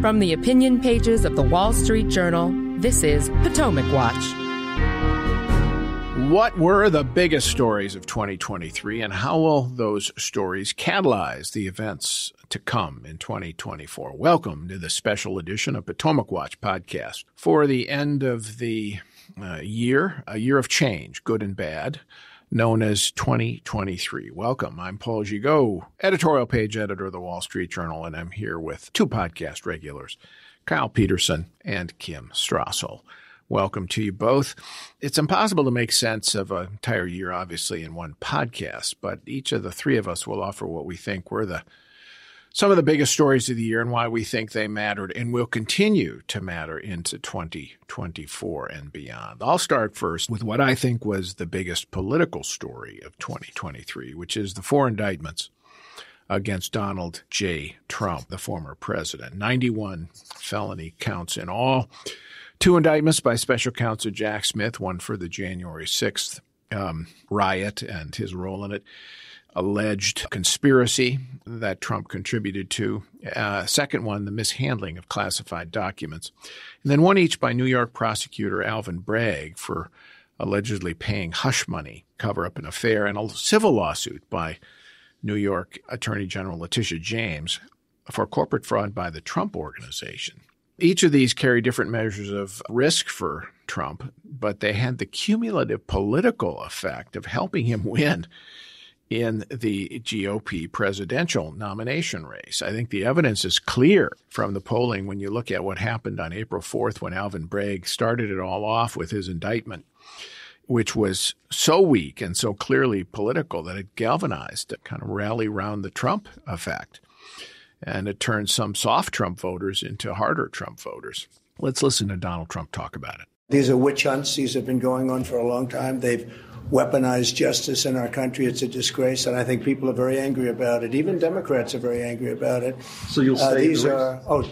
From the opinion pages of the Wall Street Journal, this is Potomac Watch. What were the biggest stories of 2023, and how will those stories catalyze the events to come in 2024? Welcome to the special edition of Potomac Watch podcast for the end of the year, a year of change, good and bad, known as 2023. Welcome. I'm Paul Gigot, editorial page editor of the Wall Street Journal, and I'm here with two podcast regulars, Kyle Peterson and Kim Strassel. Welcome to you both. It's impossible to make sense of an entire year, obviously, in one podcast, but each of the three of us will offer what we think were some of the biggest stories of the year and why we think they mattered and will continue to matter into 2024 and beyond. I'll start first with what I think was the biggest political story of 2023, which is the four indictments against Donald J. Trump, the former president. 91 felony counts in all. Two indictments by Special Counsel Jack Smith, one for the January 6th riot and his role in it, alleged conspiracy that Trump contributed to. Second one, the mishandling of classified documents. And then one each by New York prosecutor Alvin Bragg for allegedly paying hush money, cover up an affair, and a civil lawsuit by New York Attorney General Letitia James for corporate fraud by the Trump Organization. Each of these carry different measures of risk for Trump, but they had the cumulative political effect of helping him win in the GOP presidential nomination race. I think the evidence is clear from the polling when you look at what happened on April 4th when Alvin Bragg started it all off with his indictment, which was so weak and so clearly political that it galvanized a kind of rally around the Trump effect. And it turned some soft Trump voters into harder Trump voters. Let's listen to Donald Trump talk about it. These are witch hunts. These have been going on for a long time. They've weaponized justice in our country. It's a disgrace, and I think people are very angry about it. Even Democrats are very angry about it. So you'll stay?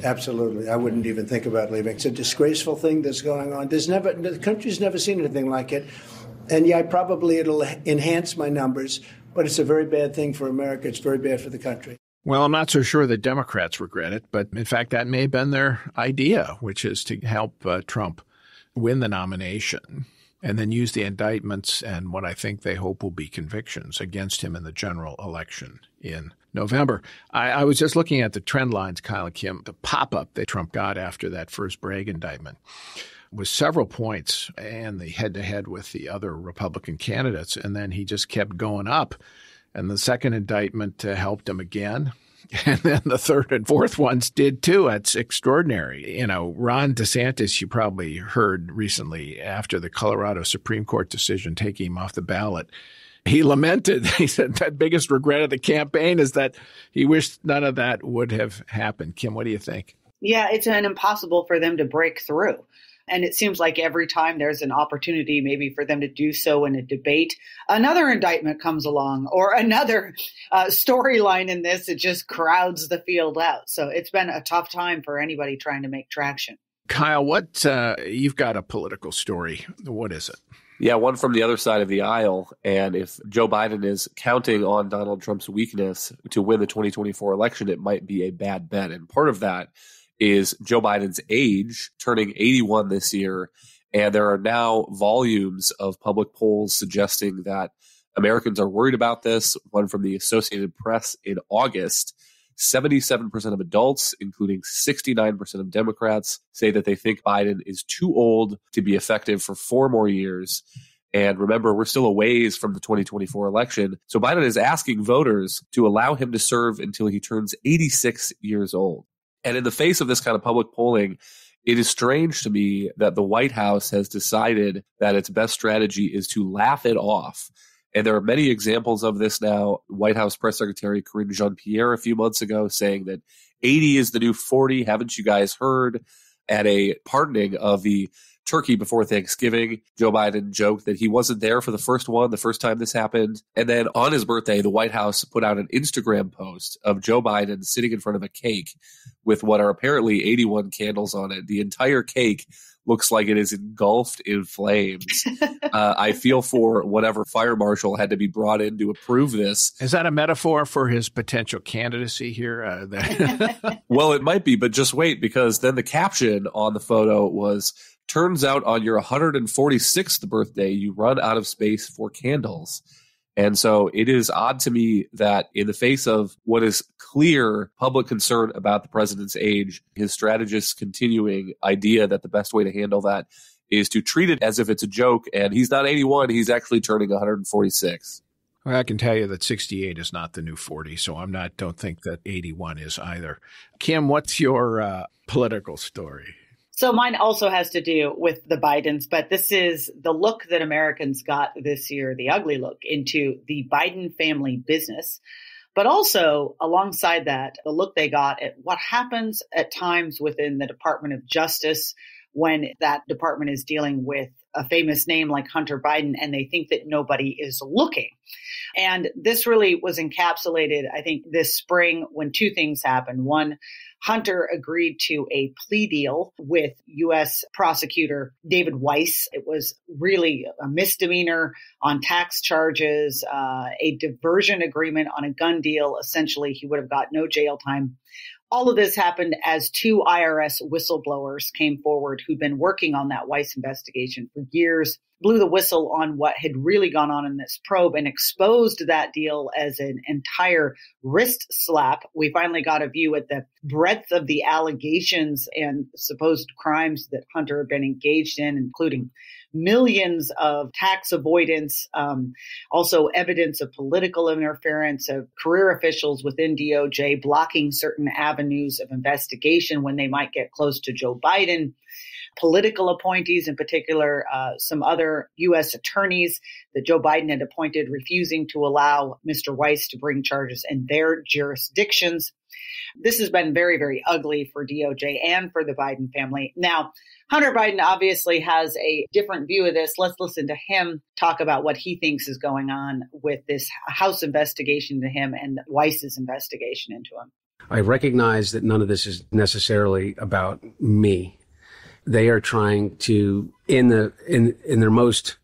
Absolutely. I wouldn't even think about leaving. It's a disgraceful thing that's going on. The country's never seen anything like it. And yeah, probably it'll enhance my numbers, but it's a very bad thing for America. It's very bad for the country. Well, I'm not so sure that Democrats regret it, but in fact, that may have been their idea, which is to help Trump win the nomination and then use the indictments and what I think they hope will be convictions against him in the general election in November. I was just looking at the trend lines, Kyle and Kim, the pop-up that Trump got after that first Bragg indictment was several points and the head-to-head with the other Republican candidates, and then he just kept going up. And the second indictment helped him again. And then the third and fourth ones did too. It's extraordinary. You know, Ron DeSantis, you probably heard recently after the Colorado Supreme Court decision taking him off the ballot, he lamented. He said that biggest regret of the campaign is that he wished none of that would have happened. Kim, what do you think? Yeah, it's impossible for them to break through. And it seems like every time there's an opportunity maybe for them to do so in a debate, another indictment comes along or another storyline in this. It just crowds the field out. So it's been a tough time for anybody trying to make traction. Kyle, you've got a political story. What is it? Yeah, one from the other side of the aisle. And if Joe Biden is counting on Donald Trump's weakness to win the 2024 election, it might be a bad bet. And part of that is Joe Biden's age, turning 81 this year. And there are now volumes of public polls suggesting that Americans are worried about this. One from the Associated Press in August, 77% of adults, including 69% of Democrats, say that they think Biden is too old to be effective for 4 more years. And remember, we're still a ways from the 2024 election. So Biden is asking voters to allow him to serve until he turns 86 years old. And in the face of this kind of public polling, it is strange to me that the White House has decided that its best strategy is to laugh it off. And there are many examples of this now. White House Press Secretary Karine Jean-Pierre a few months ago saying that 80 is the new 40. Haven't you guys heard? At a pardoning of the turkey before Thanksgiving, Joe Biden joked that he wasn't there for the first time this happened. And then on his birthday, the White House put out an Instagram post of Joe Biden sitting in front of a cake with what are apparently 81 candles on it. The entire cake looks like it is engulfed in flames. I feel for whatever fire marshal had to be brought in to approve this. Is that a metaphor for his potential candidacy here? Well, it might be, but just wait, because then the caption on the photo was, "Turns out on your 146th birthday, you run out of space for candles." And so it is odd to me that in the face of what is clear public concern about the president's age, his strategist's continuing idea that the best way to handle that is to treat it as if it's a joke. And he's not 81, he's actually turning 146. Well, I can tell you that 68 is not the new 40, so don't think that 81 is either. Kim, what's your political story? So mine also has to do with the Bidens, but this is the look that Americans got this year, the ugly look into the Biden family business. But also alongside that, the look they got at what happens at times within the Department of Justice when that department is dealing with a famous name like Hunter Biden and they think that nobody is looking. And this really was encapsulated, I think, this spring when two things happened. One, Hunter agreed to a plea deal with U.S. prosecutor David Weiss. It was really a misdemeanor on tax charges, a diversion agreement on a gun deal. Essentially, he would have got no jail time. All of this happened as two IRS whistleblowers came forward who'd been working on that Weiss investigation for years, blew the whistle on what had really gone on in this probe and exposed that deal as an entire wrist slap. We finally got a view at the breadth of the allegations and supposed crimes that Hunter had been engaged in, including millions of tax avoidance, also evidence of political interference of career officials within DOJ blocking certain avenues of investigation when they might get close to Joe Biden, political appointees, in particular, some other U.S. attorneys that Joe Biden had appointed refusing to allow Mr. Weiss to bring charges in their jurisdictions. This has been very, very ugly for DOJ and for the Biden family. Now, Hunter Biden obviously has a different view of this. Let's listen to him talk about what he thinks is going on with this House investigation into him and Weiss's investigation into him. I recognize that none of this is necessarily about me. They are trying to, in their most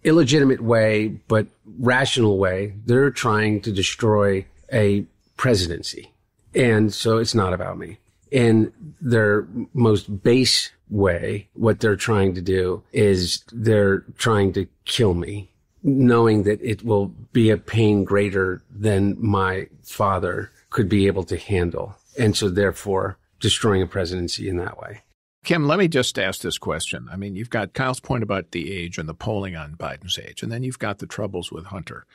illegitimate way, but rational way, they're trying to destroy a presidency. And so it's not about me. In their most base way, what they're trying to do is they're trying to kill me, knowing that it will be a pain greater than my father could be able to handle. And so therefore destroying a presidency in that way. Kim, let me just ask this question. I mean, you've got Kyle's point about the age and the polling on Biden's age, and then you've got the troubles with Hunter,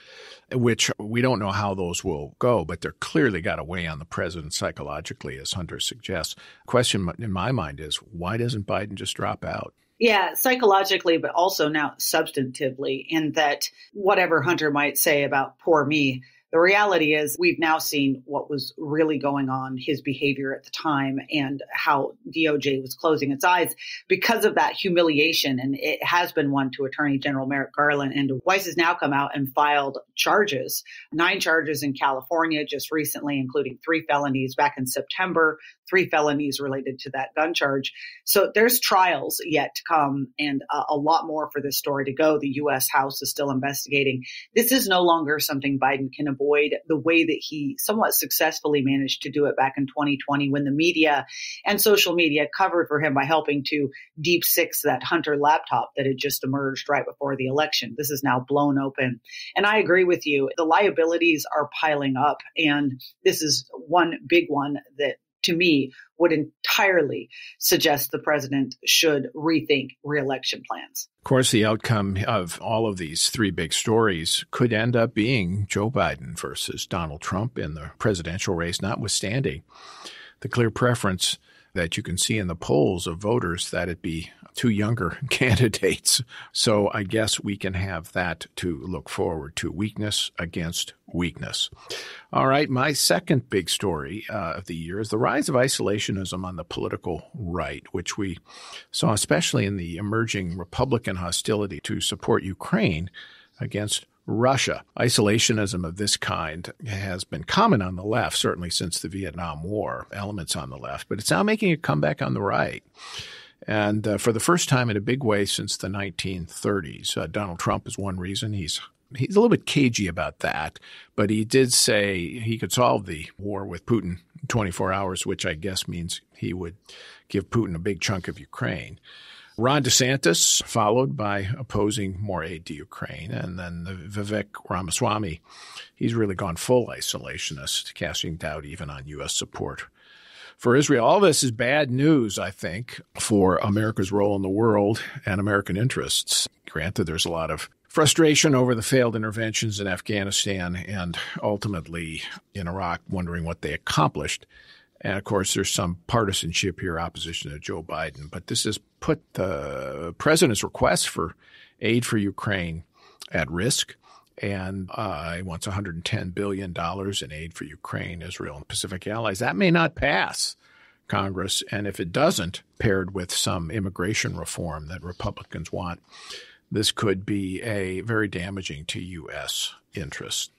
which we don't know how those will go, but they're clearly got to weigh on the president psychologically, as Hunter suggests. Question in my mind is, why doesn't Biden just drop out? Yeah, psychologically, but also now substantively, in that whatever Hunter might say about poor me, the reality is we've now seen what was really going on, his behavior at the time, and how DOJ was closing its eyes because of that humiliation. And it has been one to Attorney General Merrick Garland. And Weiss has now come out and filed charges, 9 charges in California just recently, including 3 felonies back in September, 3 felonies related to that gun charge. So there's trials yet to come and a lot more for this story to go. The U.S. House is still investigating. This is no longer something Biden can avoid the way that he somewhat successfully managed to do it back in 2020 when the media and social media covered for him by helping to deep six that Hunter laptop that had just emerged right before the election. This is now blown open. And I agree with you. The liabilities are piling up. And this is one big one that, to me, would entirely suggest the president should rethink re-election plans. Of course, the outcome of all of these 3 big stories could end up being Joe Biden versus Donald Trump in the presidential race, notwithstanding the clear preference that you can see in the polls of voters that it be 2 younger candidates. So I guess we can have that to look forward to, weakness against weakness. All right, my second big story of the year is the rise of isolationism on the political right, which we saw especially in the emerging Republican hostility to support Ukraine against Russia. Isolationism of this kind has been common on the left, certainly since the Vietnam War, elements on the left, but it's now making a comeback on the right. And for the first time in a big way since the 1930s, Donald Trump is one reason. He's a little bit cagey about that, but he did say he could solve the war with Putin in 24 hours, which I guess means he would give Putin a big chunk of Ukraine. Ron DeSantis, followed by opposing more aid to Ukraine. And then Vivek Ramaswamy, he's really gone full isolationist, casting doubt even on U.S. support for Israel. All this is bad news, I think, for America's role in the world and American interests. Granted, there's a lot of frustration over the failed interventions in Afghanistan and ultimately in Iraq, wondering what they accomplished. And, of course, there's some partisanship here, opposition to Joe Biden. But this has put the president's request for aid for Ukraine at risk. And he wants $110 billion in aid for Ukraine, Israel, and Pacific allies. That may not pass Congress. And if it doesn't, paired with some immigration reform that Republicans want, this could be very damaging to U.S. interests.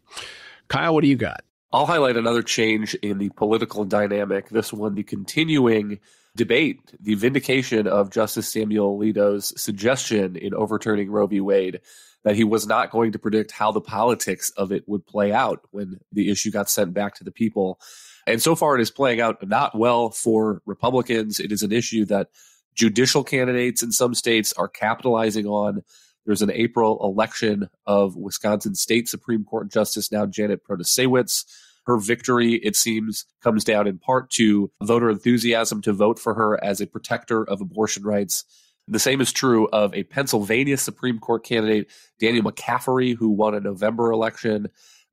Kyle, what do you got? I'll highlight another change in the political dynamic. This one, the continuing debate, the vindication of Justice Samuel Alito's suggestion in overturning Roe v. Wade that he was not going to predict how the politics of it would play out when the issue got sent back to the people. And so far it is playing out not well for Republicans. It is an issue that judicial candidates in some states are capitalizing on. There's an April election of Wisconsin State Supreme Court Justice, now Janet Protasewicz. Her victory, it seems, comes down in part to voter enthusiasm to vote for her as a protector of abortion rights. The same is true of a Pennsylvania Supreme Court candidate, Daniel McCaffery, who won a November election.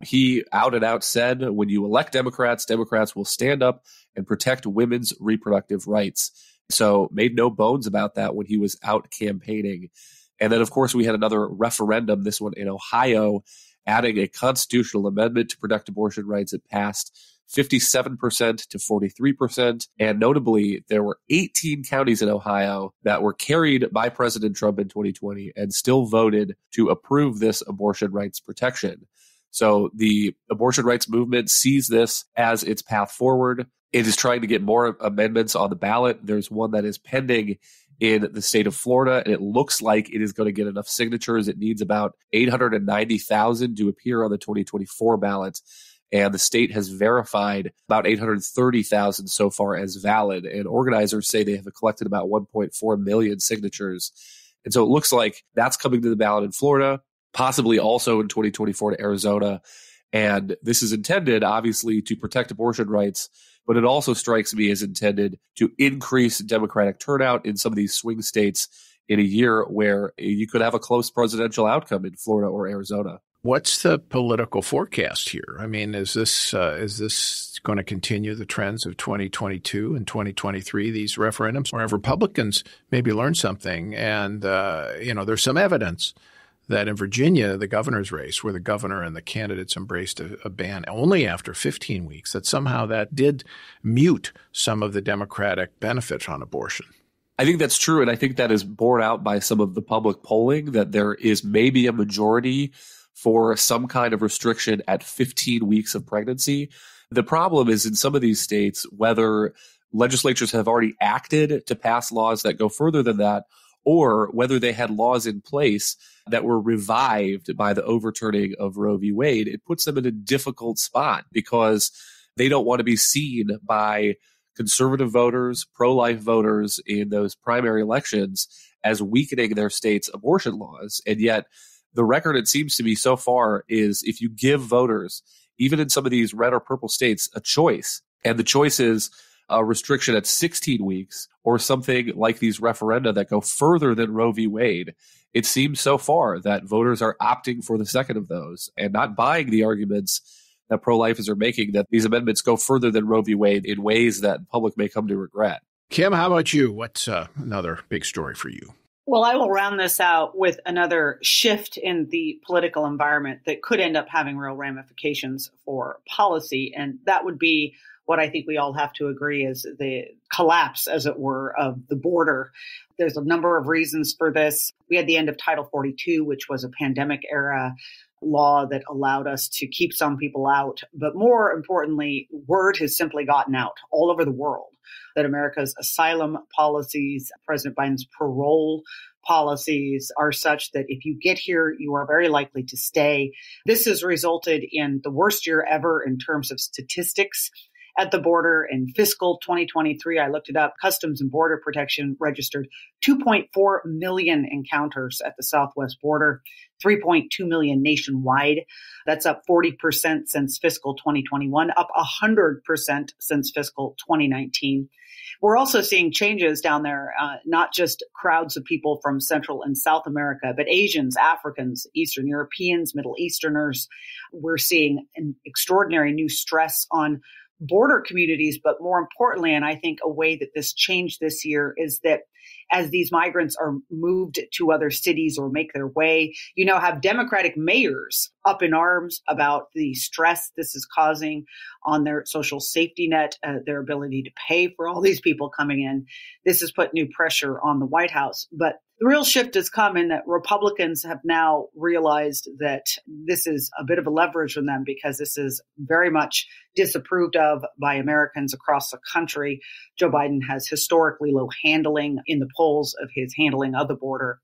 He out and out said, when you elect Democrats, Democrats will stand up and protect women's reproductive rights. So made no bones about that when he was out campaigning. And then, of course, we had another referendum, this one in Ohio, adding a constitutional amendment to protect abortion rights. It passed 57% to 43%. And notably, there were 18 counties in Ohio that were carried by President Trump in 2020 and still voted to approve this abortion rights protection. So the abortion rights movement sees this as its path forward. It is trying to get more amendments on the ballot. There's one that is pending in the state of Florida, and it looks like it is going to get enough signatures. It needs about 890,000 to appear on the 2024 ballot. And the state has verified about 830,000 so far as valid. And organizers say they have collected about 1.4 million signatures. And so it looks like that's coming to the ballot in Florida, possibly also in 2024 to Arizona. And this is intended, obviously, to protect abortion rights, but it also strikes me as intended to increase Democratic turnout in some of these swing states in a year where you could have a close presidential outcome in Florida or Arizona. What's the political forecast here? I mean, is this going to continue the trends of 2022 and 2023, these referendums? Or have Republicans maybe learned something? And, there's some evidence that in Virginia, the governor's race, where the governor and the candidates embraced a ban only after 15 weeks, that somehow that did mute some of the Democratic benefit on abortion. I think that's true. And I think that is borne out by some of the public polling, that there is maybe a majority for some kind of restriction at 15 weeks of pregnancy. The problem is in some of these states, whether legislatures have already acted to pass laws that go further than that, or whether they had laws in place that were revived by the overturning of Roe v. Wade, it puts them in a difficult spot because they don't want to be seen by conservative voters, pro-life voters in those primary elections as weakening their state's abortion laws. And yet the record, it seems to me so far, is if you give voters, even in some of these red or purple states, a choice, and the choice is a restriction at 16 weeks or something like these referenda that go further than Roe v. Wade, it seems so far that voters are opting for the second of those and not buying the arguments that pro-lifers are making that these amendments go further than Roe v. Wade in ways that the public may come to regret. Kim, how about you? What's another big story for you? Well, I will round this out with another shift in the political environment that could end up having real ramifications for policy. And that would be what I think we all have to agree is the collapse, as it were, of the border. There's a number of reasons for this. We had the end of Title 42, which was a pandemic era law that allowed us to keep some people out. But more importantly, word has simply gotten out all over the world that America's asylum policies, President Biden's parole policies are such that if you get here, you are very likely to stay. This has resulted in the worst year ever in terms of statistics at the border. In fiscal 2023, I looked it up, Customs and Border Protection registered 2.4 million encounters at the southwest border, 3.2 million nationwide. That's up 40% since fiscal 2021, up 100% since fiscal 2019. We're also seeing changes down there, not just crowds of people from Central and South America, but Asians, Africans, Eastern Europeans, Middle Easterners. We're seeing an extraordinary new stress on border communities, but more importantly, and I think a way that this changed this year is that as these migrants are moved to other cities or make their way, you now have Democratic mayors up in arms about the stress this is causing on their social safety net, their ability to pay for all these people coming in. This has put new pressure on the White House. But the real shift has come in that Republicans have now realized that this is a bit of a leverage for them because this is very much disapproved of by Americans across the country. Joe Biden has historically low handling in the polls of his handling of the border.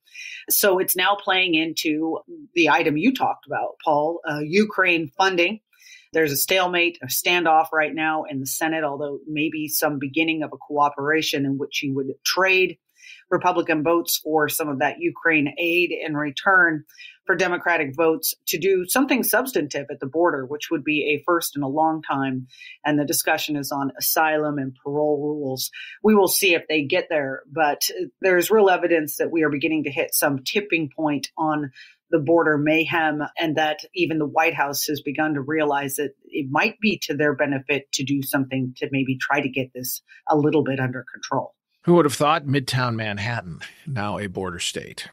So it's now playing into the item you talked about, Paul, Ukraine funding. There's a stalemate, a standoff right now in the Senate, although maybe some beginning of a cooperation in which you would trade Republican votes for some of that Ukraine aid in return for Democratic votes to do something substantive at the border, which would be a first in a long time. And the discussion is on asylum and parole rules. We will see if they get there, but there's real evidence that we are beginning to hit some tipping point on the border mayhem, and that even the White House has begun to realize that it might be to their benefit to do something to maybe try to get this a little bit under control. Who would have thought Midtown Manhattan, now a border state?